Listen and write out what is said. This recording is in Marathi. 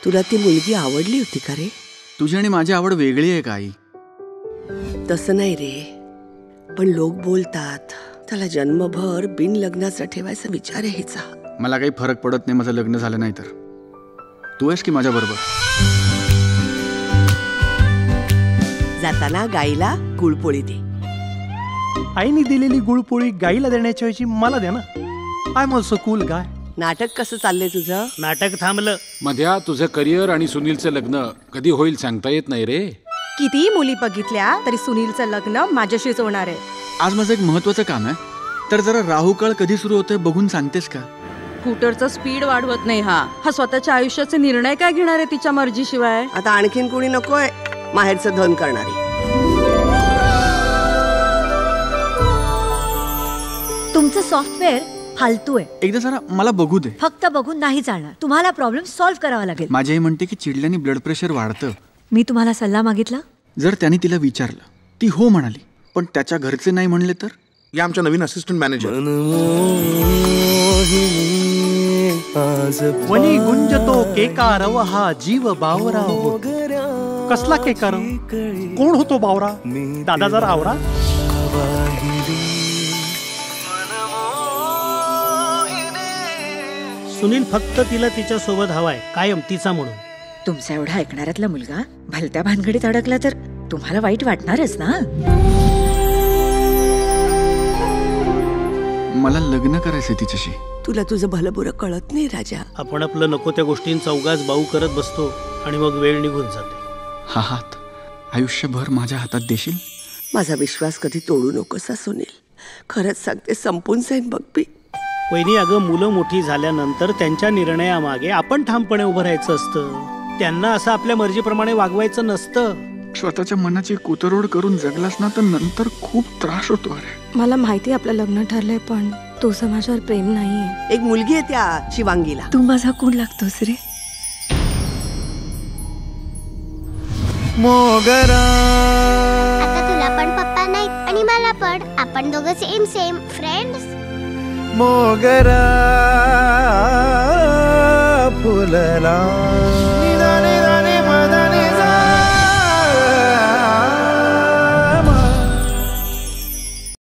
तुला ती मुलगी आवडली होती का रे? तुझी आणि माझी आवड वेगळी आहे का आई? तसं नाही रे, पण लोक बोलतात त्याला जन्मभर बिन लग्नाचा ठेवायचा विचार आहे हिचा. मला काही फरक पडत नाही माझं लग्न झालं नाही तर. तू आहेस की माझ्या बरोबर? जाताना गाईला गुळपोळी दे. आईने दिलेली गुळपोळी गाईला देण्याच्या ऐवजी मला द्या ना. I am also cool guy. नाटक कसं चाललंय तुझं? नाटक थांबलं. मध्या तुझं करिअर आणि सुनीलचं लग्न कधी होईल सांगता येत नाही रे. कितीही मुली बघितल्या तरी सुनीलचं लग्न माझ्याशीच होणार आहे. आज माझं एक महत्वाचं काम आहे, तर जरा राहुकाळ कधी सुरू होतंय बघून सांगतेस का? स्कूटरचा स्पीड वाढवत नाही हा स्वतःच्या आयुष्याचे निर्णय काय घेणार आहे तिच्या मर्जीशिवाय? आता आणखीन कोणी नकोय माहेरचं धन करणारी. तुमचं सॉफ्टवेअर फालतू आहे. एकदा जरा मला बघू दे. फक्त बघून नाही चालणार, तुम्हाला प्रॉब्लेम सॉल्व्ह करावा लागेल. माझी आई म्हणते की चिडल्याने ब्लड प्रेशर वाढतं. मी तुम्हाला सल्ला मागितला. जर त्याने तिला विचारलं, ती हो म्हणाली, पण त्याच्या घरचे नाही म्हणले तर? या आमच्या नवीन असिस्टंट मॅनेजर. वनी गुंजतो केकारव हा जीव बावरा हो. कसला केकारव? कोण होतो बावरा? दादा जरा आवरा. सुनील फक्त तिला तिच्या सोबत हवाय, कायम तिचा म्हणून. तुमचा एवढा ऐकणाऱ्यातला मुलगा भलत्या भानगडीत अडकला तर तुम्हाला वाईट वाटणारच ना. मला लग्न करायचंय तिच्याशी. तुला तुझं भलं बुरं कळत नाही राजा. आपण आपलं नको त्या गोष्टींचा उगाच बाऊ करत बसतो आणि मग वेळ निघून जाते. हा हात आयुष्यभर माझ्या हातात देशील? माझा विश्वास कधी तोडू नकोस सुनील. खरंच सांगते, संपून जाईन बघ मी. वहिनी, अगं मुलं मोठी झाल्यानंतर त्यांच्या निर्णयामागे आपण ठामपणे उभं राहायचं असतं. त्यांना असं आपल्या मर्जीप्रमाणे वागवायचं नसतं. स्वतःच्या मनाची कुतरोड करून जगलास ना तर नंतर खूप त्रास होतो. अरे मला माहिती आपलं लग्न ठरलंय, पण तुझं माझ्यावर प्रेम नाहीये. एक मुलगी आहे त्या शिवांगीला. तू माझा कोण लागतोस रे? मोगरा. आता तुला पण पप्पा नाही आणि मला पण. आपण दोघं सेम फ्रेंड्स. मोगरा फुलला